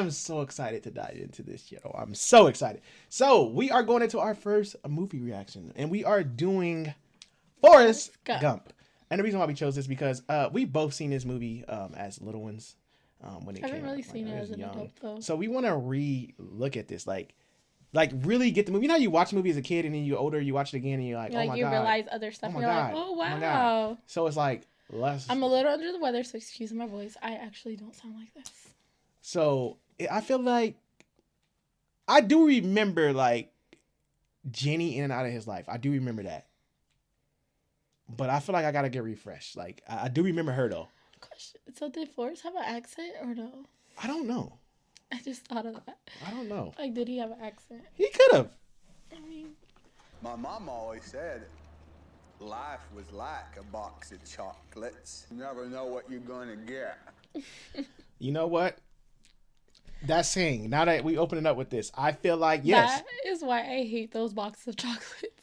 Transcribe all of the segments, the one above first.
I'm so excited to dive into this, yo. I'm so excited. So we are going into our first movie reaction, and we are doing Forrest Gump. And the reason why we chose this because we both seen this movie as little ones when it came out. I haven't really seen it as an adult though. So we want to re-look at this, like really get the movie. You know how you watch a movie as a kid and then you're older, you watch it again and you're like, oh my God. You realize other stuff. Oh, you're like, oh wow. Oh my God. So it's like less. I'm a little under the weather, so excuse my voice. I actually don't sound like this. So I feel like I do remember like Jenny in and out of his life. I do remember that. But I feel like I gotta get refreshed. Like I do remember her though. Question. So did Forrest have an accent or no? I don't know. I just thought of that. I don't know. Like, did he have an accent? He could have. I mean, my mom always said life was like a box of chocolates. You never know what you're gonna get. You know what? That's saying, now that we open it up with this, I feel like, yes. That is why I hate those boxes of chocolates.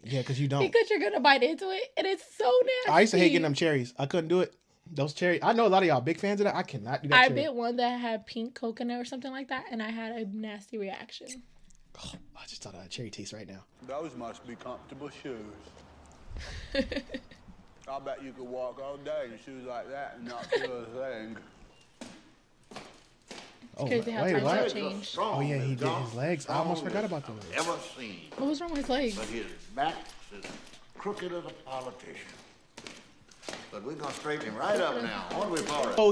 Yeah, because you don't. Because you're going to bite into it, and it's so nasty. I used to hate getting them cherries. I couldn't do it. Those cherries. I know a lot of y'all big fans of that. I cannot do that. I bit one that had pink coconut or something like that, and I had a nasty reaction. Oh, I just thought I had cherry taste right now. Those must be comfortable shoes. I bet you could walk all day in shoes like that and not feel a thing. Oh, wait, what? Changed. Oh yeah, he did his legs. I almost forgot about the legs. Ever seen. What was wrong with his legs? But his back's as crooked as a politician. But we're gonna straighten him right up now. What do we call it? Oh,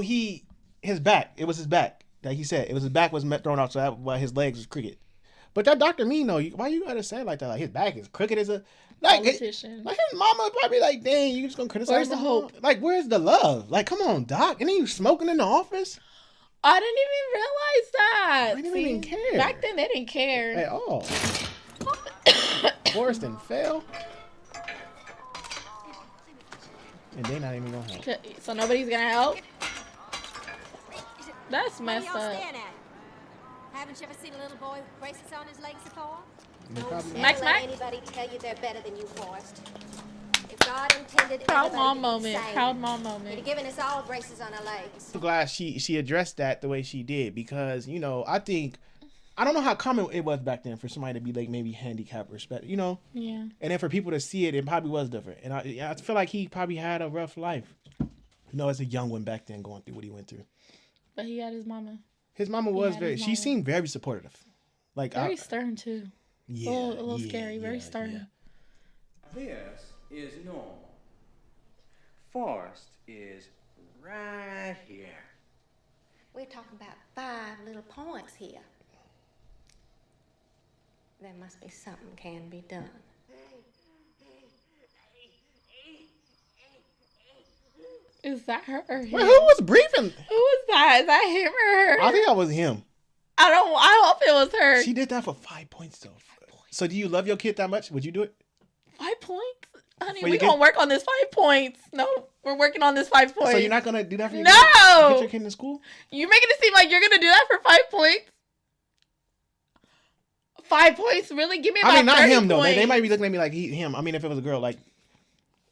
his back. It was his back. Like he said, it was his back was thrown out, so that's why his legs was crooked. But that Dr. Mean though, why you gotta say it like that? Like his back is crooked as a politician. Like his mama probably like, dang, you just gonna criticize? Where's the hope? Like, where's the love? Like, come on, Doc. And then you smoking in the office. I didn't even realize that. I didn't even care. Back then, they didn't care at all. Forrest and fail. And they not even gonna help. So nobody's gonna help? That's messed up. Haven't you ever seen a little boy with braces on his legs before? Don't let anybody tell you they're better than you, Forrest. If God intended proud mom moment. Proud mom moment. He'd have given us all braces on our legs. I'm glad she addressed that the way she did because, you know, I don't know how common it was back then for somebody to be like maybe handicapped or special, you know? Yeah. And then for people to see it, it probably was different. And I feel like he probably had a rough life. You know, as a young one back then going through what he went through. But he had his mama. His mama was she seemed very supportive. Like very stern too. Yeah. A little scary, very stern. Yeah. This is normal. Forrest is right here. We're talking about 5 little points here. There must be something can be done. Is that her or him? Wait, who was breathing? Who was that? Is that him or her? I think that was him. I hope it was her. She did that for 5 points though. 5 points. So do you love your kid that much? Would you do it? 5 points? Honey, we're going to work on this 5 points. No, we're working on this 5 points. So you're not going to do that for your kid? No! Get your kid in school? You're making it seem like you're going to do that for 5 points? 5 points? Really? Give me about 30 points. I mean, not him, though. They might be looking at me like him. I mean, if it was a girl, like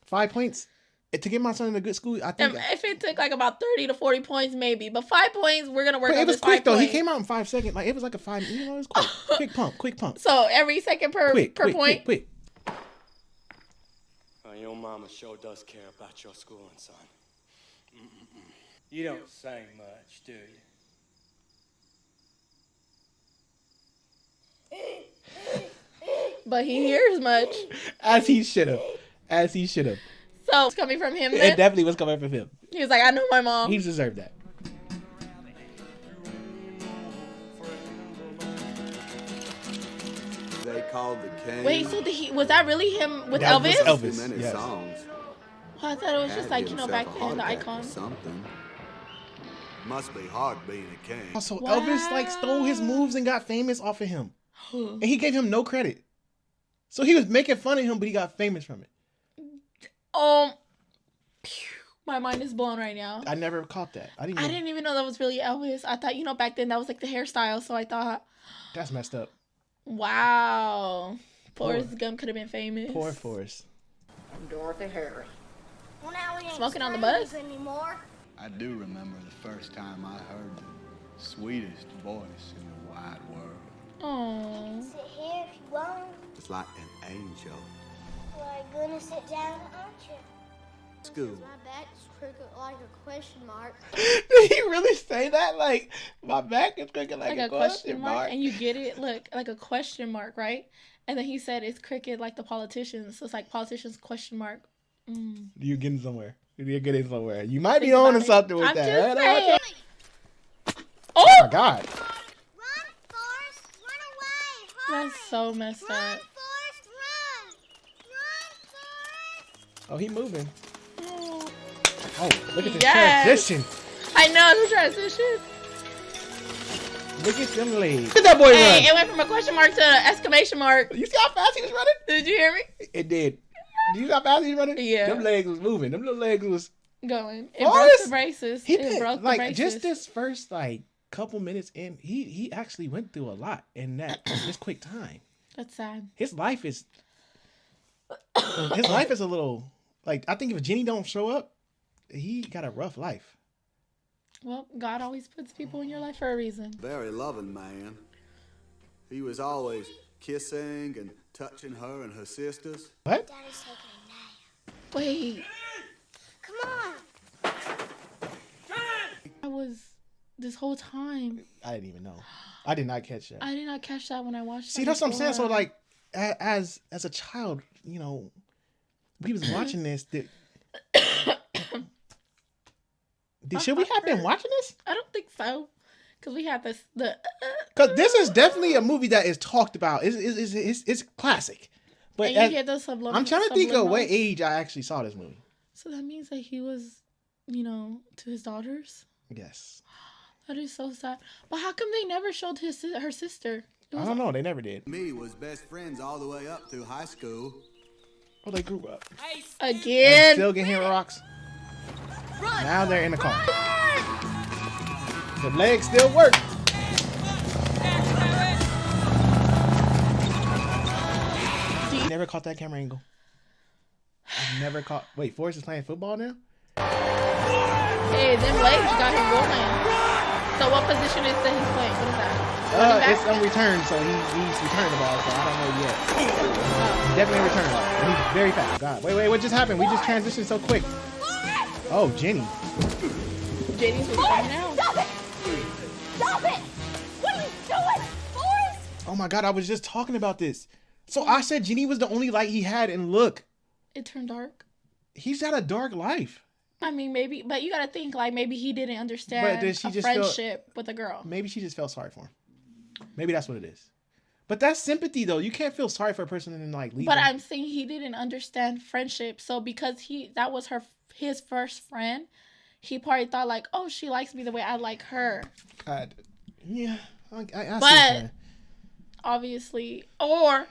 5 points? To get my son in a good school, I think. If it took like about 30 to 40 points, maybe. But 5 points, we're going to work on this 5 points. It was quick, though. He came out in 5 seconds. Like, it was like a 5, you know, it was quick. Quick pump. So every second per point? Quick. Your mama sure does care about your schooling, son. You don't say much, do you? But he hears much. As he should have. So it's coming from him then? It definitely was coming from him. He was like, I know my mom. He deserved that. They called the king. Wait, so was that really him with Elvis? Was Elvis. Many songs. Well, I thought it was just like, you know, back then, the icon. Something. Must be hard being a king. So Elvis like stole his moves and got famous off of him. And he gave him no credit. So he was making fun of him, but he got famous from it. My mind is blown right now. I never caught that. I didn't even know that was really Elvis. I thought, you know, back then that was like the hairstyle, so I thought that's messed up. Wow. Forrest Gump could have been famous. Poor Forrest. I'm Dorothy Harris. Well, now we ain't smoking on the bus anymore. I do remember the first time I heard Sweetest voice in the wide world. Oh. Sit here if you want. It's like an angel. Well, you're gonna sit down, aren't you? School. My back's crooked like a question mark. Did he really say that? Like, my back is crooked like a question mark. And you get it? Look, like a question mark, right? And then he said it's crooked like the politicians. So it's like politicians question mark. You're getting somewhere. You're getting somewhere. You might be on to something with I'm that. just Right? saying. Oh my God. Run, Forrest! Run away! Hurry! That's so messed Run, up. Forrest, run! Run, Forrest! Oh, he moving. Oh. Oh, look at this Yes. transition. I know the transition. Look at them legs. Look at that boy Hey, run. it went from a question mark to an exclamation mark. You see how fast he was running? Did you hear me? It did. Do you see how fast he was running? Yeah. Them legs was moving. Them little legs was. Going. It Forrest, broke the braces. He It did. broke the Like braces. just this first like couple minutes in, he actually went through a lot in that this quick time. That's sad. His life is a little like, I think if Jenny don't show up, he got a rough life. Well, God always puts people in your life for a reason. Very loving man. He was always kissing and touching her and her sisters. What? Daddy's taking a nap. Wait, Come on! I was this whole time. I didn't even know. I did not catch that. I did not catch that when I watched. See, that that's what I'm saying. So before. like, as a child, you know, we was watching this. Should we have been watching this? I don't think so, because we had this Because this is definitely a movie that is talked about. It's classic. But and you hear those subliminal. I'm trying to think of what subliminals. age I actually saw this movie. So that means that he was, you know, to his daughters. Yes. That is so sad. But how come they never showed her sister? It I was don't know. They never did. Me was best friends all the way up through high school. Oh, they grew up. again. Still getting hit with rocks. Now they're in the car. The legs still work. Never caught that camera angle. I've never caught. Wait, Forrest is playing football now? Hey, them legs got him rolling. So what position is that he's playing? What is that? Running back? It's on return, so he's returning the ball, so I don't know yet. He definitely returned it. And he's very fast. God, wait, what just happened? We just transitioned so quick. Oh, Jenny. Jenny's coming out. Stop it! Stop it! What are you doing? Forrest! Oh my God, I was just talking about this. So I said Jenny was the only light he had, and look, It turned dark. he's got a dark life. I mean, maybe, but you gotta think like maybe he didn't understand But did she a just feel- friendship with a girl. Maybe she just felt sorry for him. Maybe that's what it is. But that's sympathy, though. You can't feel sorry for a person and like leave But them. I'm saying he didn't understand friendship. So because that was his first friend, he probably thought like, oh, she likes me the way I like her. Yeah, I see what you're But saying. obviously, or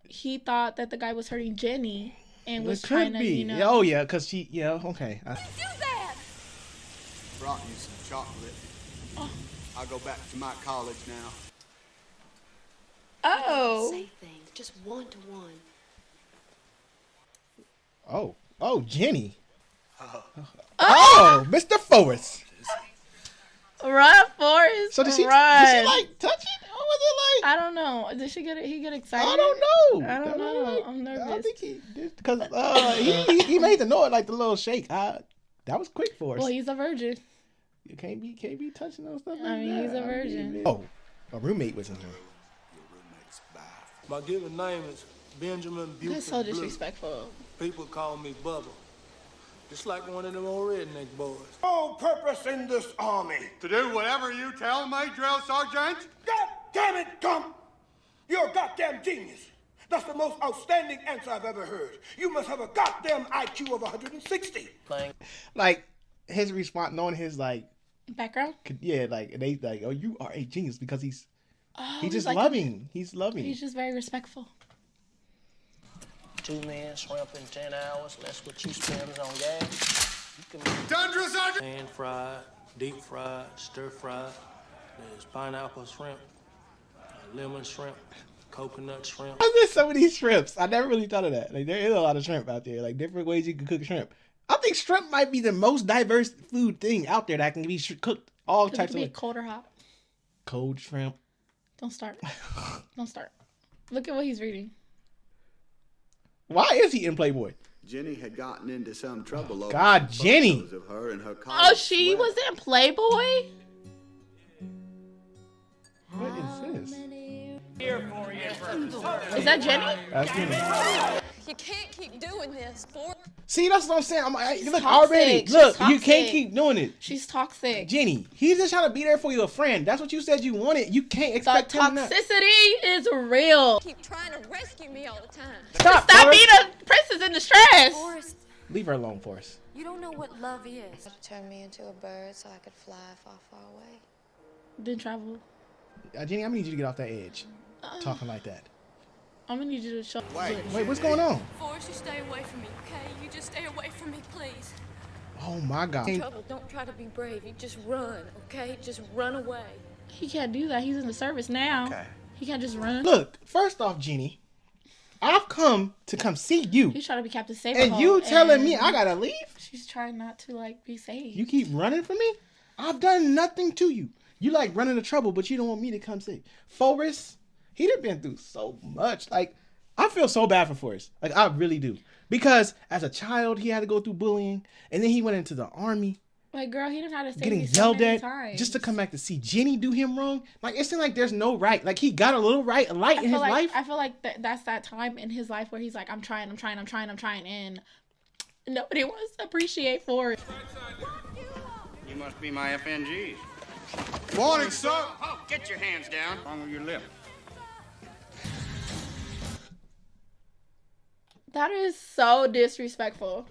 he thought that the guy was hurting Jenny and was It trying could to, be. you know. Oh yeah, cause she. Yeah, okay. Do that! Brought you some chocolate. I'll go back to my college now. Oh, Say things, just one to one. Oh, Jenny. Oh, Mr. Forrest. run, Forrest. So did she run. like touch it, or was it like? I don't know. Did he get excited? I don't know. I don't know. Like, I'm nervous. I think he did because he made the noise like the little shake. That was quick for us. Well, he's a virgin. You can't be touching those stuff. I mean, he's a virgin. Oh, a roommate was in here. My given name is Benjamin Buford That's so Blue. disrespectful. People call me Bubba. Just like one of them old redneck boys. Sole purpose in this army. To do whatever you tell me, drill sergeant. God damn it, Gump! You're a goddamn genius. That's the most outstanding answer I've ever heard. You must have a goddamn IQ of 160. Like his response, knowing his like Background? yeah, like they like, oh, you are a genius because he's just like loving. He's loving. He's just very respectful. 2 men shrimp in 10 hours. That's what you spend on gas. You can Done, drill sergeant. Pan fried, deep fried, stir fried. There's pineapple shrimp, lemon shrimp, coconut shrimp. There's so many shrimps. I never really thought of that. Like there is a lot of shrimp out there. Like different ways you can cook shrimp. I think shrimp might be the most diverse food thing out there that can be cooked All It types could be of cold or hot. cold shrimp. Don't start. Don't start. Look at what he's reading. Why is he in Playboy? Jenny had gotten into some trouble over God, some Jenny. photos of her and her Oh, college she sweater. was in Playboy? What is this? Is that Jenny? That's Jenny. You can't keep doing this. See, that's what I'm saying. Look, toxic. already. She's Look, you toxic. can't keep doing it. She's toxic. Jenny, he's just trying to be there for your friend. That's what you said you wanted. You can't The expect him to. toxicity is real. Keep trying to rescue me all the time. Stop Stop Forrest. being a princess in distress. Forrest, Leave her alone, Forrest. you don't know what love is. Turn me into a bird so I could fly far, far away. Then travel. Jenny, I'm gonna need you to get off that edge. Talking like that. I'm gonna need you to show. Wait, what's going on? Forrest, you stay away from me, okay? You just stay away from me, please. Oh my God. Trouble, don't try to be brave. You just run, okay? Just run away. He can't do that. He's in the service now. Okay. He can't just run. Look, first off, Jenny, I've come see you, He's trying to be Captain Save. and you telling me I gotta leave? She's trying not to like be saved. You keep running from me? I've done nothing to you. You like running the trouble, but you don't want me to come save. Forrest, he done been through so much. Like, I feel so bad for Forrest. Like, I really do. Because as a child, he had to go through bullying, and then he went into the army, Like, girl, he didn't have to save getting you so yelled many at times. just to come back to see Jenny do him wrong. Like, it seemed like there's no right. Like, he got a little light in his life. I feel like that's that time in his life where he's like, I'm trying, and nobody wants to appreciate Forrest. You must be my FNGs. Morning, sir. Oh, get your hands down. What's wrong with your lip? That is so disrespectful.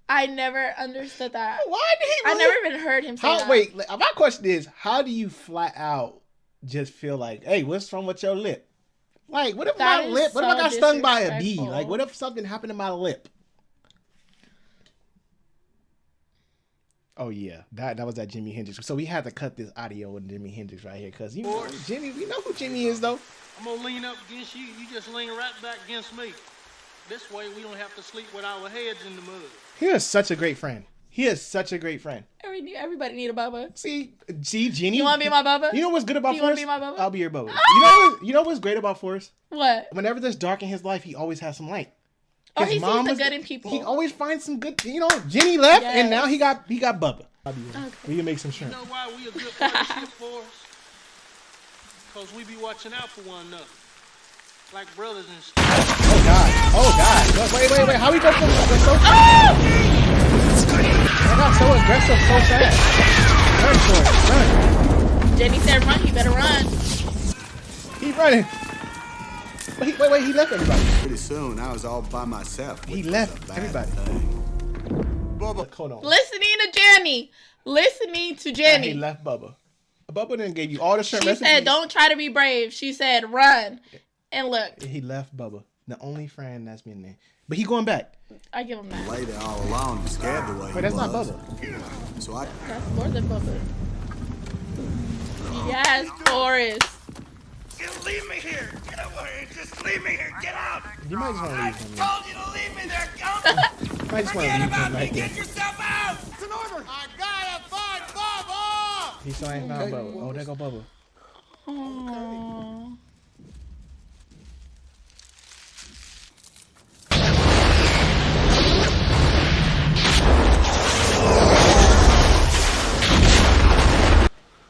I never understood that. Why did he? I never even heard him say that. Wait, my question is, how do you flat out just feel like, hey, what's wrong with your lip? Like, what if That my is lip? What if I so got stung by a bee? disrespectful. Like, what if something happened to my lip? Oh yeah, that was that Jimi Hendrix. So we had to cut this audio with Jimi Hendrix right here, cause you know Jimmy. We know who Jimmy is though. I'm gonna lean up against you. You just lean right back against me. This way we don't have to sleep with our heads in the mud. He is such a great friend. He is such a great friend. Everybody need a Bubba. See, Jenny. You want to be my Bubba? You know what's good about You wanna Forrest? be my Bubba? I'll be your Bubba. Ah! You know what's great about Forrest? What? Whenever there's dark in his life, he always has some light. Oh, His he sees mom the was- good in people. He always finds some good. You know, Jenny left, and now he got Bubba. Okay. We can make some shrimp. You know why we a good partnership for us? Because we be watching out for one another. Like brothers and sisters. Oh God! Oh God! Wait! How we go from so? I got so aggressive so fast. Run, Forrest, run! Jenny said run, you better run. Keep running. Wait! He left everybody. Pretty soon, I was all by myself. He which was left a bad everybody. thing. Bubba, hold on. Listening to Jenny. He Jenny. left Bubba. Bubba then gave you all the shrimp She recipes. said, don't try to be brave. She said, run. And look, He left Bubba, the only friend that's been there. But he going back. I give him that. Lady all alone, scared the way Wait, that's he not was. Bubba. So I That's more than Bubba. Yes, Forrest. Just leave me here. Get away. Just leave me here. Get out. You might just want to leave him. there. Told you to leave me there. Come. You might just want to leave him right there. Get yourself out. It's an order. I gotta find Bubba. He still ain't found Bubba. Oh, there go Bubba. Aww.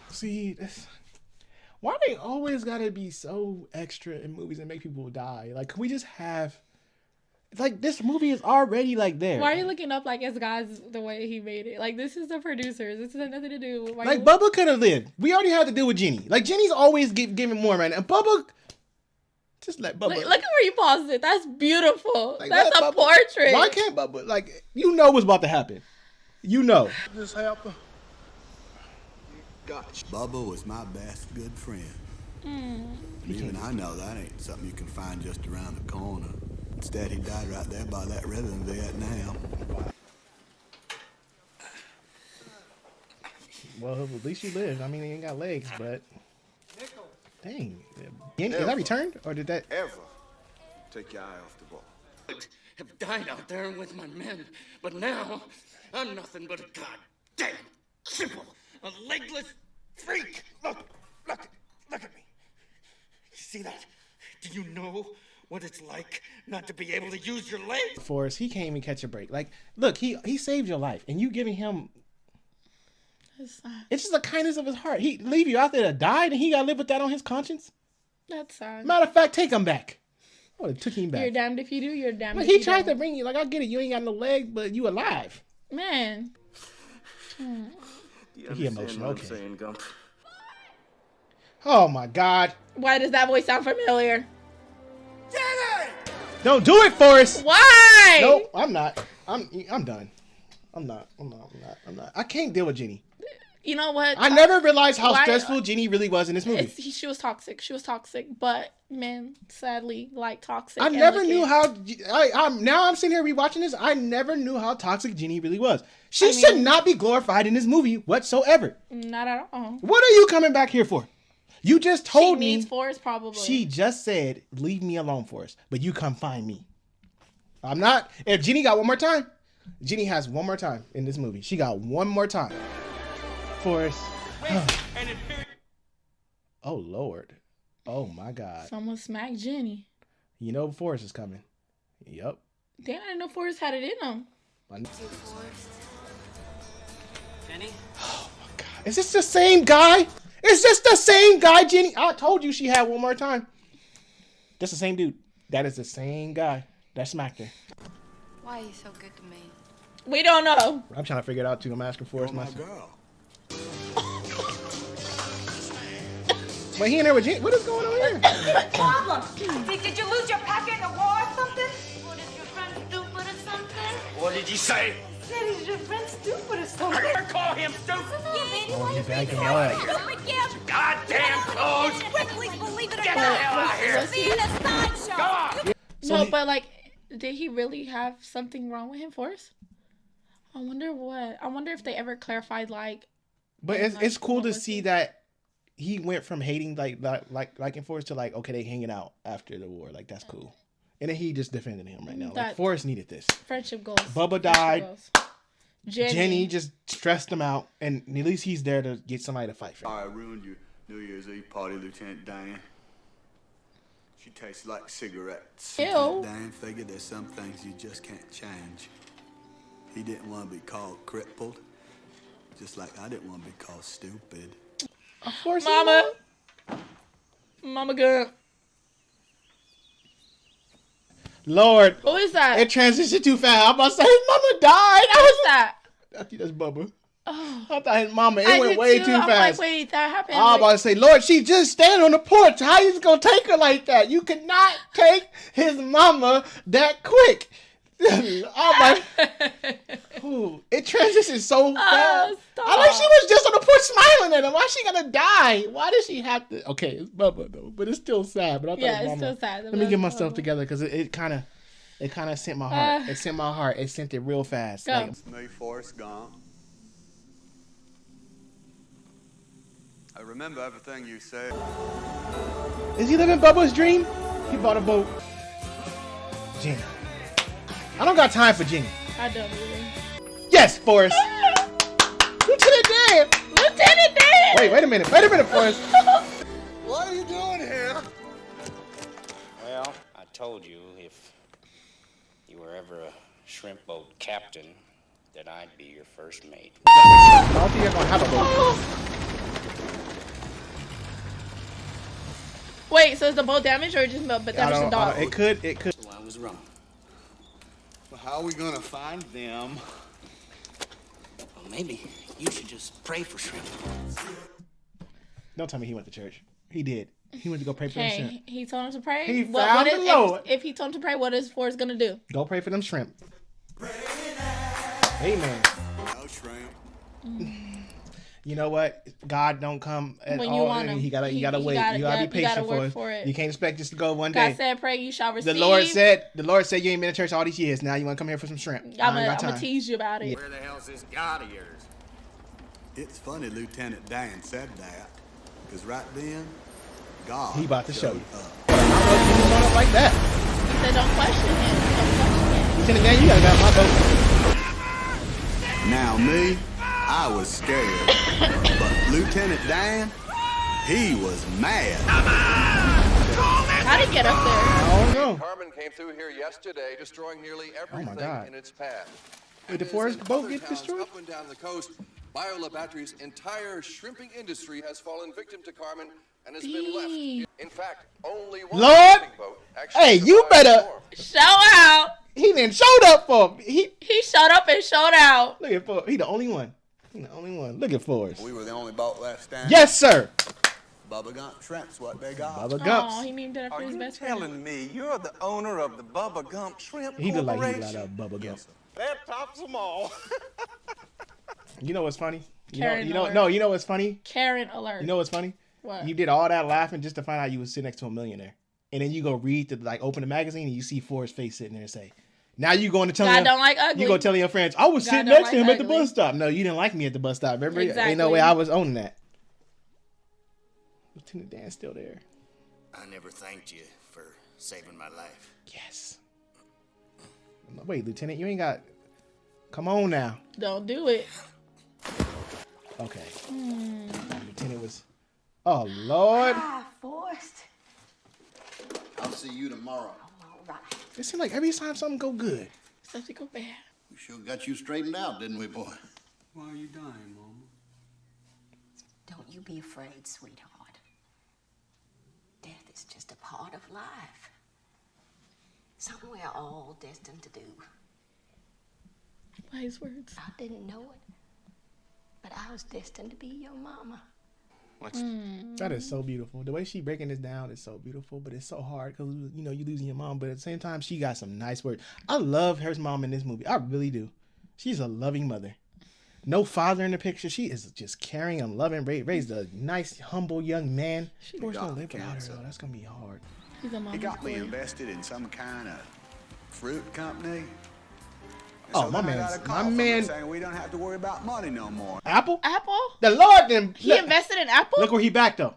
See, why they always gotta be so extra in movies and make people die? Like, can we just have, like, this movie is already like there. Why are you looking up like as guys the way he made it? Like, this is the producers. This has nothing to do with Like, Bubba could have lived. We already had to deal with Jenny. Like, Jenny's always giving more, man. And Bubba, just let Bubba. Look at where you paused it. That's beautiful. Like, That's let a Bubba- portrait. Why can't Bubba? Like, you know what's about to happen. You know. This happen. Gotcha. Bubba was my best good friend. Even I know that ain't something you can find just around the corner. Instead, he died right there by that river in Vietnam. Well, at least you lived. I mean, he ain't got legs, but dang. Is that returned or did that? Ever take your eye off the ball. Have died out there with my men, but now I'm nothing but a goddamn cripple. a legless freak. Look at me. You see that? Do you know what it's like not to be able to use your legs? Forrest, he can't even catch a break. Like, look, he saved your life, and you giving him. It's just the kindness of his heart. He leave you out there to die, and he gotta live with that on his conscience. That's sad. Matter of fact, take him back. I would have took him back. You're damned if you do. You're damned if he you tried don't. to bring you. Like, I get it. You ain't got no legs, but you alive. Man. He emotional. Okay. Saying, Gump? Oh my God. Why does that voice sound familiar? Don't do it, Forrest. Why? Nope, I'm not. I'm done. I'm not. I can't deal with Jenny. You know what? I never realized how stressful Jenny really was in this movie. She was toxic. She was toxic, but men sadly like toxic. I never knew how. Now I'm sitting here rewatching this. I never knew how toxic Jenny really was. She should not be glorified in this movie whatsoever. Not at all. What are you coming back here for? You just told me. She needs Forrest probably. She just said, "Leave me alone, Forrest." But you come find me. I'm not. If Jenny got one more time, Jenny has one more time in this movie. She got one more time. Forrest. Oh Lord. Oh my God. Someone smacked Jenny. You know Forrest is coming. Yep. Damn, I didn't know Forrest had it in him. Jenny? Oh my God. Is this the same guy? Is this the same guy, Jenny? I told you she had one more time. That's the same dude. That is the same guy that smacked her. Why are you so good to me? We don't know. I'm trying to figure it out too. I'm asking Forrest My myself. girl. But he in there with Jenny. What is going on here? Problem? Did you lose your packet in a war or something? What is your friend stupid or something? What did you say? Said is your friend stupid or something? I call him stupid. Yeah, baby, Oh, why you you back think in so? what? Stupid, yeah. Goddamn clothes. Please believe it or Get the not. hell out of here. See in a sideshow. No, but like, did he really have something wrong with him, Forrest? I wonder what. I wonder if they ever clarified like. But it's cool to see that he went from hating liking Forrest to like, okay, they hanging out after the war. Like, that's cool. And then he just defended him right now. Like, Forrest needed this. Friendship goals. Bubba died. Jenny just stressed him out, and at least he's there to get somebody to fight for him. I ruined your New Year's Eve party, Lieutenant Dan. She tastes like cigarettes. Ew. Lieutenant Dan figured there's some things you just can't change. He didn't want to be called crippled, just like I didn't want to be called stupid. Of course, Mama good. Lord. Who is that? It transitioned too fast. I'm about to say his mama died. Who's that? I think that's Bubba. Oh. I thought his mama. It went way too I'm fast. like, wait, that happened. I'm about to say, Lord, she just standing on the porch. How you just gonna take her like that? You cannot take his mama that quick. Oh my! Ooh, it transitions so fast. Stop. I like she was just on the porch smiling at him. Why she gonna die? Why did she have to? Okay, it's Bubba though, but it's still sad. But I thought Yeah, his it's mama. still sad. Let me get myself together because it kind of sent my heart. It sent my heart. It sent it real fast. Go. Like, It's me, Forrest Gump. I remember everything you said. is he living Bubba's dream? He bought a boat. Jenny. I don't got time for Jenny. I don't really. Yes, Forrest. Lieutenant Dan. Lieutenant Dan. Wait a minute, Forrest. What are you doing here? Well, I told you if you were ever a shrimp boat captain, that I'd be your first mate. I don't think you're gonna have a boat. Wait, so is the boat damaged or just but damaged the dog? It could. So I was wrong. Well, how are we gonna find them? Well, maybe you should just pray for shrimp. Don't tell me he went to church. He did. He went to go pray for them shrimp. Hey, he told him to pray. He found the Lord. If he told him to pray, what is Forrest gonna do? Go pray for them shrimp. Amen. No shrimp. You know what? God don't come at When all. you want him. You gotta wait. You gotta be patient for it. You can't expect this to go one day. God said, "Pray, you shall receive." The Lord said you ain't been to church all these years. Now you want to come here for some shrimp. I'm gonna tease you about it. Where the hell's this God of yours? It's funny Lieutenant Dan said that, because right then, God He about to show showed you. up. I don't know if you want it like that. He said, "Don't question him. Don't question him." Lieutenant Dan, you gotta got my boat. Now me, I was scared. But Lieutenant Dan, he was mad. How did he get up there? I don't know. Carmen came through here yesterday, destroying nearly everything God. in its path. Wait, the forest boat get destroyed? Up and down the coast, Biola Battery's entire shrimping industry has fallen victim to Carmen and has been left. In fact, only one Lord, shrimping boat actually hey, you survived the better storm. Show out. He then showed up for me. He showed up and showed out. Look at Forrest. He the only one. He the only one. Look at Forrest. We were the only boat left standing. Yes, sir. Bubba Gump Shrimp's what they got. Bubba Oh, Gumps. he named it after his best friend. Telling me you're the owner of the Bubba Gump Shrimp He look like he Corporation? got a Bubba Gump. That tops them all. You know what's funny? Karen You know what's funny? Karen alert. You know what's funny? What? You did all that laughing just to find out you was sitting next to a millionaire. And then you go read open the magazine and you see Forrest's face sitting there and say, now you going to tell God him, don't like ugly. you go telling your friends, I was God sitting don't next to like him at the ugly. bus stop. No, you didn't like me at the bus stop. Remember? Exactly. Ain't no way I was owning that. Lieutenant Dan's still there. I never thanked you for saving my life. Yes. Wait, Lieutenant, you ain't got... Come on now. Don't do it. Okay. Lieutenant was... Oh, Lord. Hi, Forrest. I'll see you tomorrow. All right. It seems like every time something go good. Something go bad. We sure got you straightened out, didn't we, boy? Why are you dying, Mama? Don't you be afraid, sweetheart. Death is just a part of life. Something we're all destined to do. Wise words. I didn't know it, but I was destined to be your mama. That is so beautiful. The way she breaking this down is so beautiful, but it's so hard because, you know, you losing your mom. But at the same time, she got some nice words. I love her mom in this movie. I really do. She's a loving mother. No father in the picture. She is just caring and loving. Raised a nice, humble young man. She gonna live without her, though. That's going to be hard. He's a mom. He got me invested in some kind of fruit company. Oh, my man. Saying we don't have to worry about money no more. Apple? Apple? The Lord then. He invested in Apple? Look where he back, though.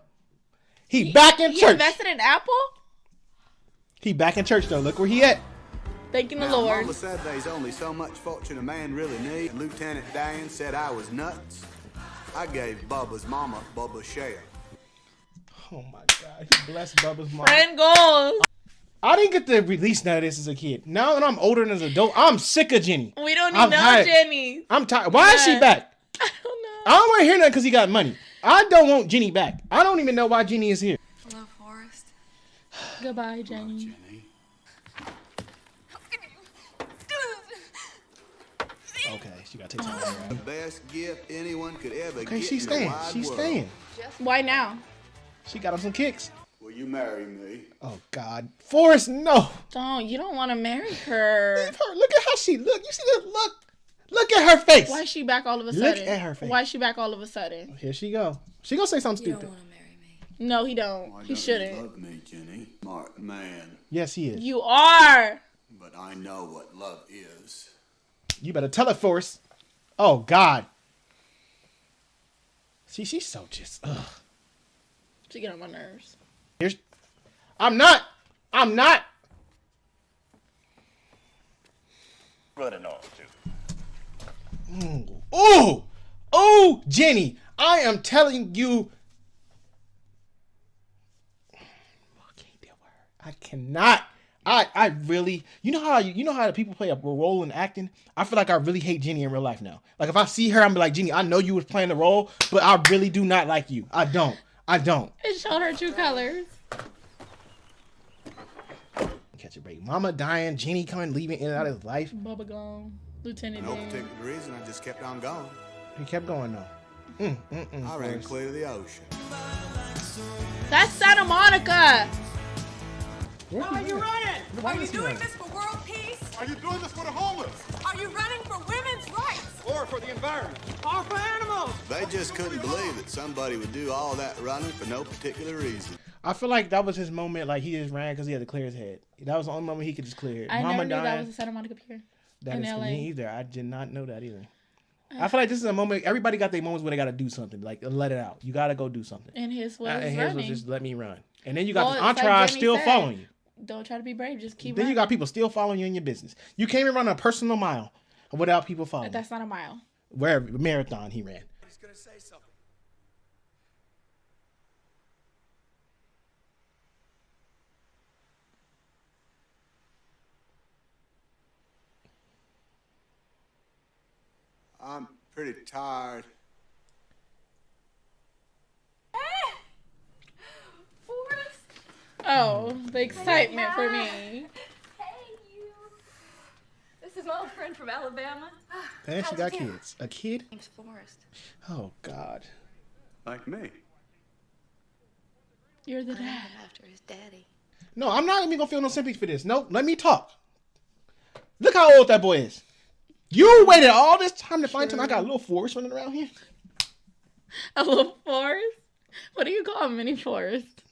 He back in He church. invested in Apple? He back in church, though. Look where he at. Thanking the Now, Lord. Mama said there's only so much fortune a man really needs. Lieutenant Dan said I was nuts. I gave Bubba's mama Bubba's share. Oh, my God. He blessed Bubba's mom. Friend goals. I didn't get to release none of this as a kid. Now that I'm older and as an adult, I'm sick of Jenny. We don't need no Jenny. I'm tired. Why is she back? I don't know. I don't want to hear nothing because he got money. I don't want Jenny back. I don't even know why Jenny is here. Hello, Forrest. Goodbye, Jenny. Okay, she got to take time. The best gift anyone could ever Okay, get she's in the staying. wide She's world. staying. Why now? She got on some kicks. Will you marry me? Oh, God. Forrest, no. You don't want to marry her. Leave her. Look at how she look. You see this look? Look at her face. Why is she back all of a sudden? Look at her face. Why is she back all of a sudden? Here she go. She gonna say something You stupid. don't want to marry me. No, he don't. Why He don't shouldn't. You love me, Jenny. Smart man. Yes, he is. You are. But I know what love is. You better tell it, Forrest. Oh, God. See, she's so just, ugh. She get on my nerves. I'm not. Running off, too. Oh, Jenny, I am telling you. I can't deal with her. I cannot. I really, you know how the people play a role in acting? I feel like I really hate Jenny in real life now. Like if I see her, I'm like, Jenny, I know you was playing the role, but I really do not like you. I don't. It showed her true colors. Catch a break. Mama dying, Jenny coming, leaving in and out of his life. Bubba gone. Lieutenant No Dan. particular reason. I just kept on going. He kept going though. I ran clear to the ocean. That's Santa Monica. Why are you running? Why Are you is he doing running? this for world peace? Are you doing this for the homeless? Are you running for women's rights? Or for the environment? Or for animals? They just couldn't believe that somebody would do all that running for no particular reason. I feel like that was his moment. Like he just ran because he had to clear his head. That was the only moment he could just clear it. I Mama never knew dying. that was a Santa Monica pier. That in is LA. me either. I did not know that either. I feel like this is a moment. Everybody got their moments where they got to do something. Like let it out. You got to go do something. And his was and his running. was just let me run. And then you got Well, this it's like entourage Jenny still said. following you. Don't try to be brave. Just keep Then running. you got people still following you in your business. You can't even run a personal mile without people following. That's not a mile. wherever marathon he ran. He's gonna say something. I'm pretty tired. Forrest. Oh, the excitement for me. Hey, you. This is my old friend from Alabama. And she got kids. A kid? Name's Forrest. Oh God. Like me. You're the I named dad. him after his daddy. No, I'm not even gonna feel no sympathy for this. Nope, let me talk. Look how old that boy is. You waited all this time to find him. I got a little Forrest running around here. A little forest? What do you call a mini forest?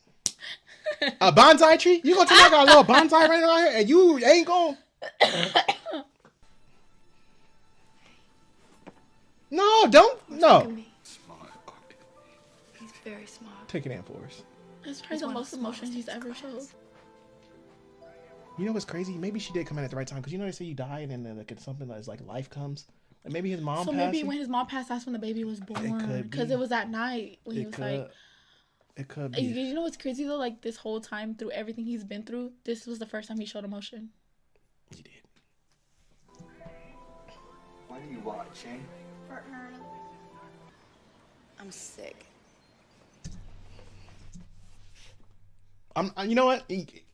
A bonsai tree? You gonna tell me I got a little bonsai running around here and you ain't going? No, don't. Look No. at me. He's very smart. Take it in, Forrest. That's probably the most emotions he's ever showed. You know what's crazy? Maybe she did come in at the right time because you know they say you die and then like it's something that's like life comes. Like maybe his mom So passed. maybe when his mom passed, that's when the baby was born. could Because be. it was at night when he It was could. like. It could be. You know what's crazy though? Like this whole time through everything he's been through, this was the first time he showed emotion. He did. What are you watching? I'm sick. You know what?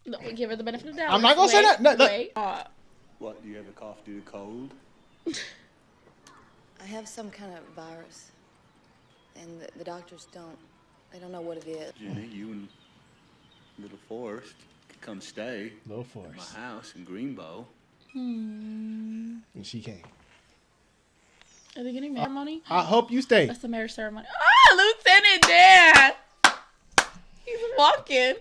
No, give her the benefit of the doubt. I'm not gonna say that. No, look. Wait. What, do you have a cough due to cold? I have some kind of virus, and the doctors they don't know what it is. Jenny, you and little Forrest could come stay Little at Forrest. my house in Greenbow. And she came. Are they getting ceremony? I hope you stay. That's the marriage ceremony. Ah, Lieutenant Dan! He's walking.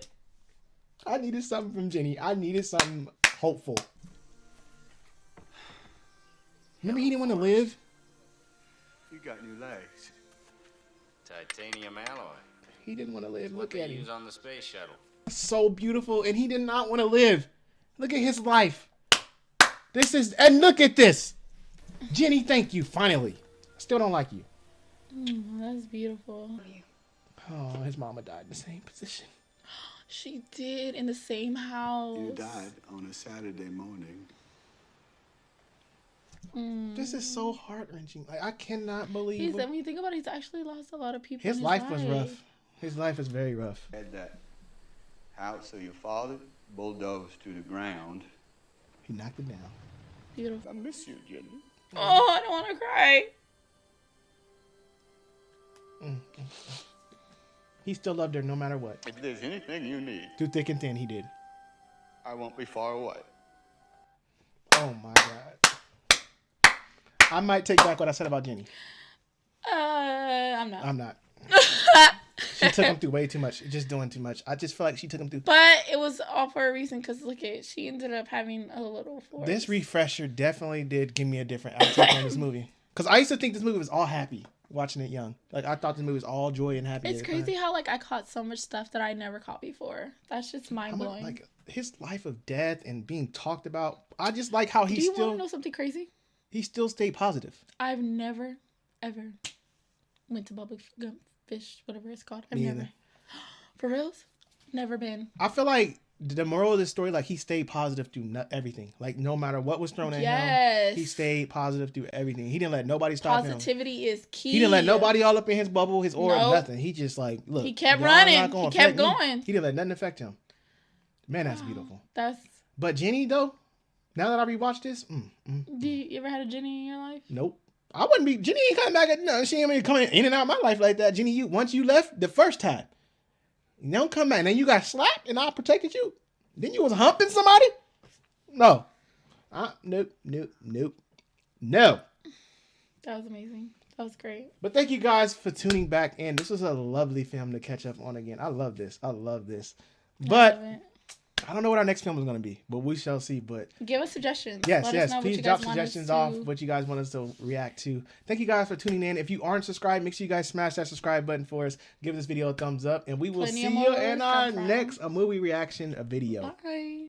I needed something from Jenny. I needed something hopeful. Remember he didn't want to live? You got new legs. Titanium alloy. He didn't want to live. What Look they at him. use on the space shuttle. So beautiful. And he did not want to live. Look at his life. And look at this. Jenny, thank you. Finally. I still don't like you. That's beautiful. Oh, his mama died in the same position. She did in the same house. You died on a Saturday morning. This is so heart-wrenching. Like, I cannot believe When you think about it, he's actually lost a lot of people. his life was rough. His life is very rough. Had that house of your father bulldozed to the ground. He knocked it down. Beautiful. I miss you, Jenny. Oh, I don't want to cry. He still loved her no matter what. If there's anything you need, Through thick and thin, he did. I won't be far away. Oh my God. I might take back what I said about Jenny. I'm not. I'm not. She took him through way too much. Just doing too much. I just feel like she took him through. But it was all for a reason because look at she ended up having a little force. This refresher definitely did give me a different outlook on this movie. Because I used to think this movie was all happy watching it young. Like I thought this movie was all joy and happy. It's crazy how like I caught so much stuff that I never caught before. That's just mind blowing. Like his life of death and being talked about. I just like how Do he you still. want to know something crazy? He still stayed positive. I've never ever went to Public Gump Fish, whatever it's called. I've Me never. either. For reals? Never been. I feel like the moral of this story, like he stayed positive through everything. Like no matter what was thrown at him, he stayed positive through everything. He didn't let nobody stop him. Positivity is key. He didn't let nobody all up in his bubble, his aura, nothing. He just like, look. He kept y'all running. not gonna He kept affect me. going. He didn't let nothing affect him. Man, that's beautiful. That's. But Jenny though, now that I rewatched this, Do you ever had a Jenny in your life? nope. I wouldn't be. Jenny ain't coming back. No, she ain't coming in and out of my life like that. Jenny, once you left the first time, you don't come back. And then you got slapped, and I protected you. Then you was humping somebody. No, nope. No. That was amazing. That was great. But thank you guys for tuning back in. This was a lovely film to catch up on again. I love this. But I don't know what our next film is going to be, but we shall see. But give us suggestions. Yes, Let us know please what you drop guys want us suggestions to- off what you guys want us to react to. Thank you guys for tuning in. If you aren't subscribed, make sure you guys smash that subscribe button for us. Give this video a thumbs up, and we will Plenty see of you more in to our come from. next movie reaction video. Bye.